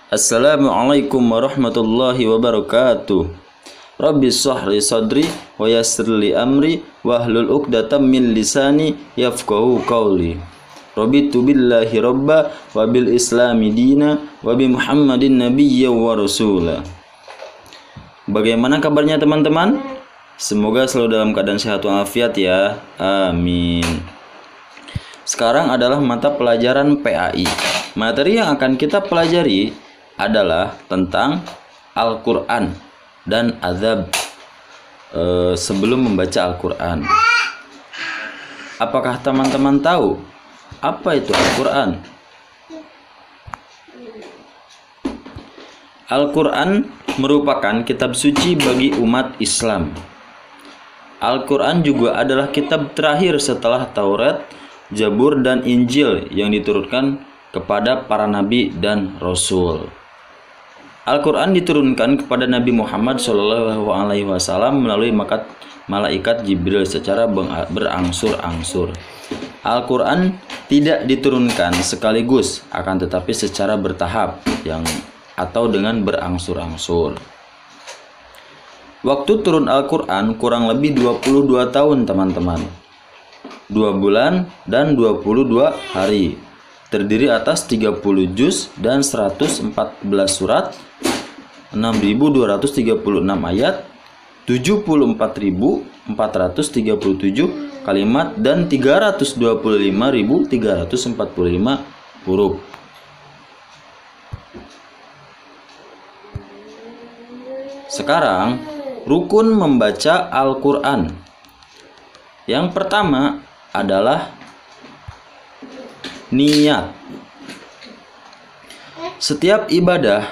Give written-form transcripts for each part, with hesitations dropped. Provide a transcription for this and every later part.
Assalamualaikum warahmatullahi wabarakatuh. Rabbi shrah li sadri wa yassir li amri wahlul 'uqdatam min lisani yafqahu qawli. Raditu billahi rabba wa bil islami dina wa bi Muhammadin nabiyya wa rasula. Bagaimana kabarnya teman-teman? Semoga selalu dalam keadaan sehat walafiat ya. Amin. Sekarang adalah mata pelajaran PAI. Materi yang akan kita pelajari adalah tentang Al-Quran dan azab sebelum membaca Al-Quran. Apakah teman-teman tahu apa itu Al-Quran? Al-Quran merupakan kitab suci bagi umat Islam. Al-Quran juga adalah kitab terakhir setelah Taurat, Zabur, dan Injil yang diturunkan kepada para nabi dan rasul. Al-Quran diturunkan kepada Nabi Muhammad SAW melalui malaikat Jibril secara berangsur-angsur. Al-Quran tidak diturunkan sekaligus, akan tetapi secara bertahap atau dengan berangsur-angsur. Waktu turun Al-Quran kurang lebih 22 tahun teman-teman. 2 bulan dan 22 hari. Terdiri atas 30 juz dan 114 surat, 6.236 ayat, 74.437 kalimat, dan 325.345 huruf. Sekarang, rukun membaca Al-Quran. Yang pertama adalah niat. Setiap ibadah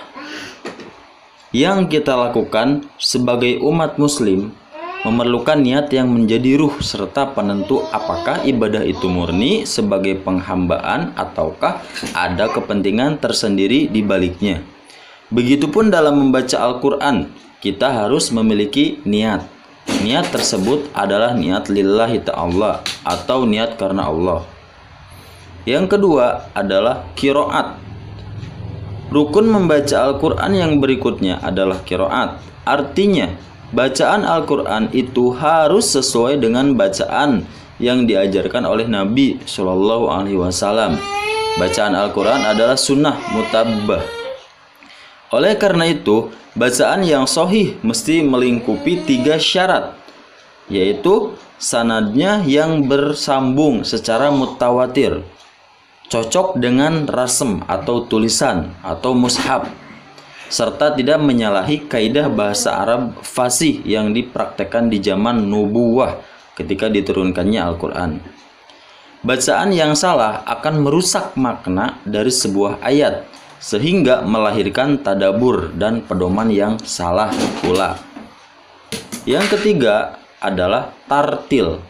yang kita lakukan sebagai umat muslim memerlukan niat yang menjadi ruh serta penentu apakah ibadah itu murni sebagai penghambaan ataukah ada kepentingan tersendiri di baliknya. Begitupun dalam membaca Al-Quran, kita harus memiliki niat. Niat tersebut adalah niat lillahi ta'ala atau niat karena Allah. Yang kedua adalah qiraat. Rukun membaca Al-Quran yang berikutnya adalah qiraat. Artinya, bacaan Al-Quran itu harus sesuai dengan bacaan yang diajarkan oleh Nabi Shallallahu Alaihi Wasallam. Bacaan Al-Quran adalah sunnah mutabbah. Oleh karena itu, bacaan yang sahih mesti melingkupi 3 syarat, yaitu sanadnya yang bersambung secara mutawatir, cocok dengan rasm atau tulisan atau mushaf, serta tidak menyalahi kaidah bahasa Arab fasih yang dipraktekkan di zaman nubuwah ketika diturunkannya Al-Quran. Bacaan yang salah akan merusak makna dari sebuah ayat sehingga melahirkan tadabur dan pedoman yang salah pula. Yang ketiga adalah tartil.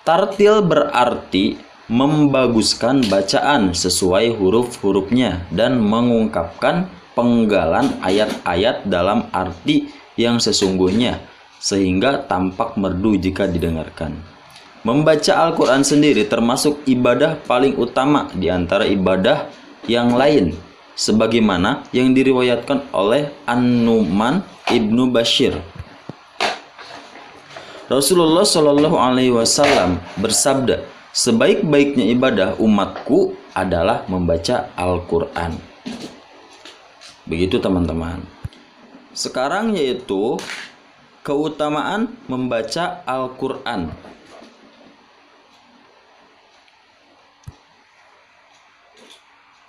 Tartil berarti membaguskan bacaan sesuai huruf-hurufnya dan mengungkapkan penggalan ayat-ayat dalam arti yang sesungguhnya sehingga tampak merdu jika didengarkan. Membaca Al-Quran sendiri termasuk ibadah paling utama di antara ibadah yang lain, sebagaimana yang diriwayatkan oleh An-Nu'man ibnu Bashir. Rasulullah Shallallahu Alaihi Wasallam bersabda, sebaik-baiknya ibadah umatku adalah membaca Al-Quran. Begitu teman-teman. Sekarang yaitu keutamaan membaca Al-Quran.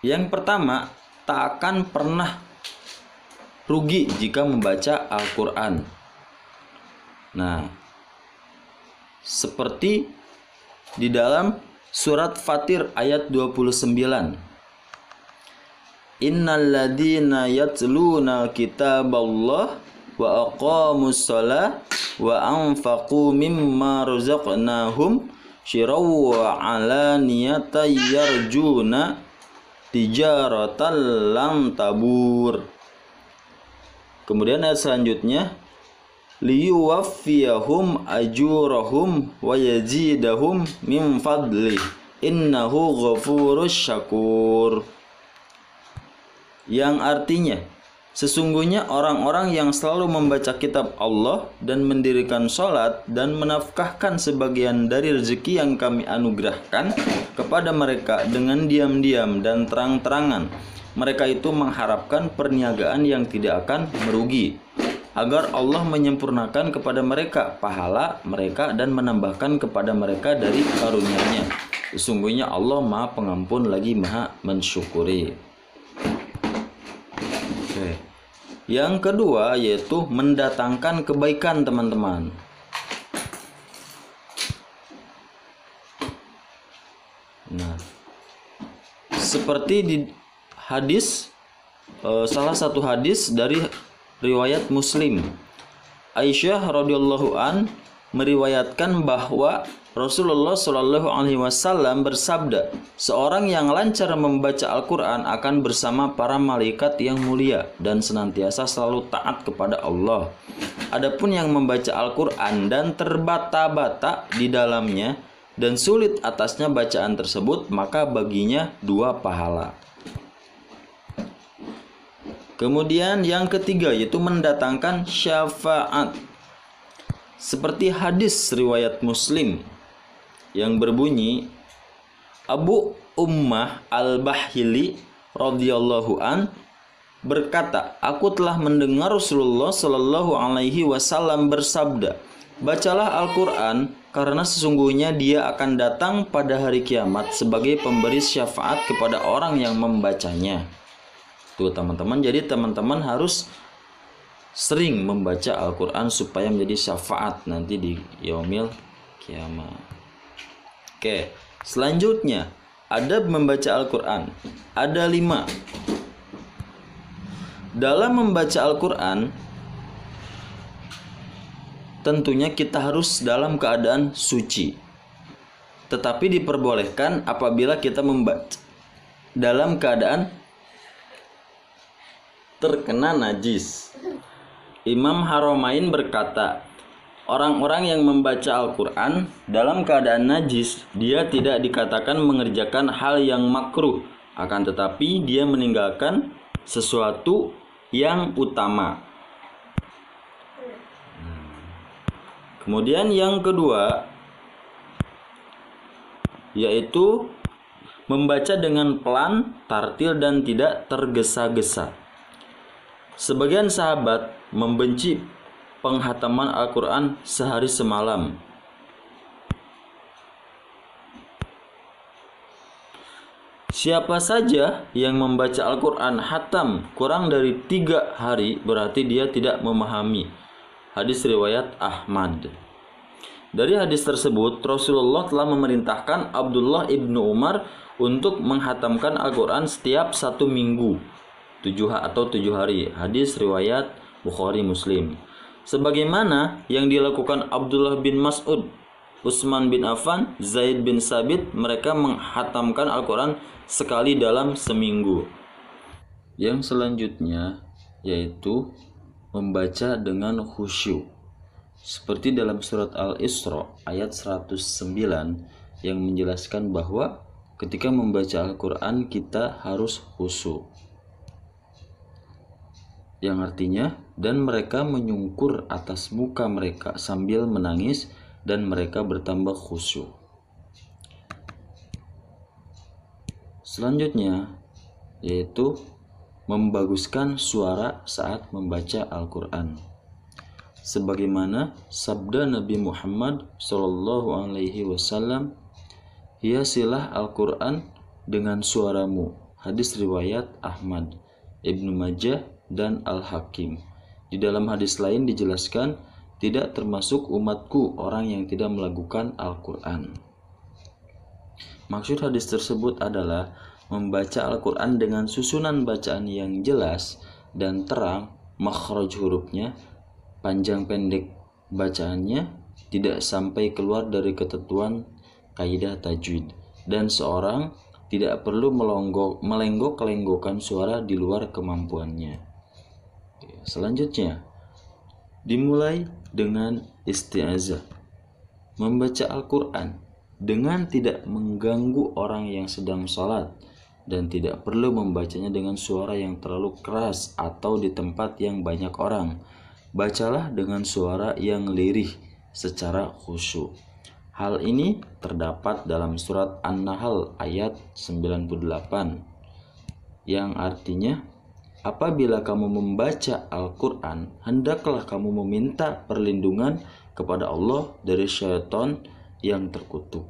Yang pertama, tak akan pernah rugi jika membaca Al-Quran. Nah, seperti di dalam surat Fatir ayat 29. Innalladzina yatluna kitaballah wa aqamus shalah wa anfaqu mimma razaqnahum syiraw wa alaniyatan yarjuna tijaratan lam tabur. Kemudian ayat selanjutnya, liyuwaffiyahum ajurahum wa yazidahum min fadli innahu ghafurus syakur. yang artinya sesungguhnya orang-orang yang selalu membaca kitab Allah dan mendirikan sholat dan menafkahkan sebagian dari rezeki yang kami anugerahkan kepada mereka dengan diam-diam dan terang-terangan, mereka itu mengharapkan perniagaan yang tidak akan merugi, agar Allah menyempurnakan kepada mereka pahala mereka dan menambahkan kepada mereka dari karunia-Nya. Sesungguhnya Allah Maha Pengampun lagi Maha Mensyukuri. Oke. Yang kedua yaitu mendatangkan kebaikan, teman-teman. Nah, seperti di hadis, salah satu hadis dari riwayat Muslim, Aisyah radhiyallahu an meriwayatkan bahwa Rasulullah Shallallahu Alaihi Wasallam bersabda, seorang yang lancar membaca Al-Quran akan bersama para malaikat yang mulia dan senantiasa selalu taat kepada Allah. Adapun yang membaca Al-Quran dan terbata-bata di dalamnya dan sulit atasnya bacaan tersebut, maka baginya 2 pahala. Kemudian yang ketiga yaitu mendatangkan syafaat. Seperti hadis riwayat Muslim yang berbunyi, Abu Ummah Al-Bahili radhiyallahu an berkata, aku telah mendengar Rasulullah Shallallahu Alaihi Wasallam bersabda, bacalah Al-Quran karena sesungguhnya dia akan datang pada hari kiamat sebagai pemberi syafaat kepada orang yang membacanya. Tuh teman-teman, jadi teman-teman harus sering membaca Al-Quran supaya menjadi syafaat nanti di yaumil kiamat. Oke, selanjutnya adab membaca Al-Quran ada 5. Dalam membaca Al-Quran tentunya kita harus dalam keadaan suci, tetapi diperbolehkan apabila kita membaca dalam keadaan terkena najis. Imam Haramain berkata, orang-orang yang membaca Al-Quran dalam keadaan najis, dia tidak dikatakan mengerjakan hal yang makruh, akan tetapi dia meninggalkan sesuatu yang utama. Kemudian yang kedua yaitu membaca dengan pelan, tartil dan tidak tergesa-gesa. Sebagian sahabat membenci penghataman Al-Quran sehari semalam. Siapa saja yang membaca Al-Quran hatam kurang dari 3 hari, berarti dia tidak memahami. Hadis riwayat Ahmad. Dari hadis tersebut, Rasulullah telah memerintahkan Abdullah ibnu Umar untuk menghatamkan Al-Quran setiap 1 minggu 7 hari. Hadis riwayat Bukhari Muslim. Sebagaimana yang dilakukan Abdullah bin Mas'ud, Utsman bin Affan, Zaid bin Sabit, mereka menghatamkan Al-Quran sekali dalam seminggu. Yang selanjutnya yaitu membaca dengan khusyuk. Seperti dalam surat Al-Isra ayat 109 yang menjelaskan bahwa ketika membaca Al-Quran kita harus khusyuk. Yang artinya, dan mereka menyungkur atas muka mereka sambil menangis dan mereka bertambah khusyuk. Selanjutnya yaitu membaguskan suara saat membaca Al-Quran. Sebagaimana sabda Nabi Muhammad Shallallahu Alaihi Wasallam, hiasilah Al-Quran dengan suaramu. Hadis riwayat Ahmad, Ibnu Majah dan Al-Hakim. Di dalam hadis lain dijelaskan, tidak termasuk umatku orang yang tidak melakukan Al-Quran. Maksud hadis tersebut adalah membaca Al-Quran dengan susunan bacaan yang jelas dan terang, makhraj hurufnya, panjang pendek bacaannya, tidak sampai keluar dari ketentuan kaidah tajwid, dan seorang tidak perlu melenggok-lenggokkan suara di luar kemampuannya. Selanjutnya, dimulai dengan isti'azah. Membaca Al-Quran dengan tidak mengganggu orang yang sedang sholat dan tidak perlu membacanya dengan suara yang terlalu keras atau di tempat yang banyak orang. Bacalah dengan suara yang lirih secara khusyuk. Hal ini terdapat dalam surat An-Nahl ayat 98 yang artinya, apabila kamu membaca Al-Quran, hendaklah kamu meminta perlindungan kepada Allah dari syaitan yang terkutuk.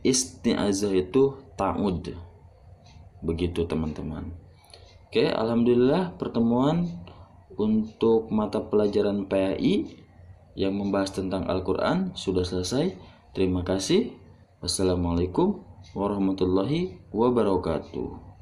Isti'azah itu ta'ud. Begitu teman-teman. Oke, alhamdulillah pertemuan untuk mata pelajaran PAI yang membahas tentang Al-Quran sudah selesai. Terima kasih. Wassalamualaikum warahmatullahi wabarakatuh.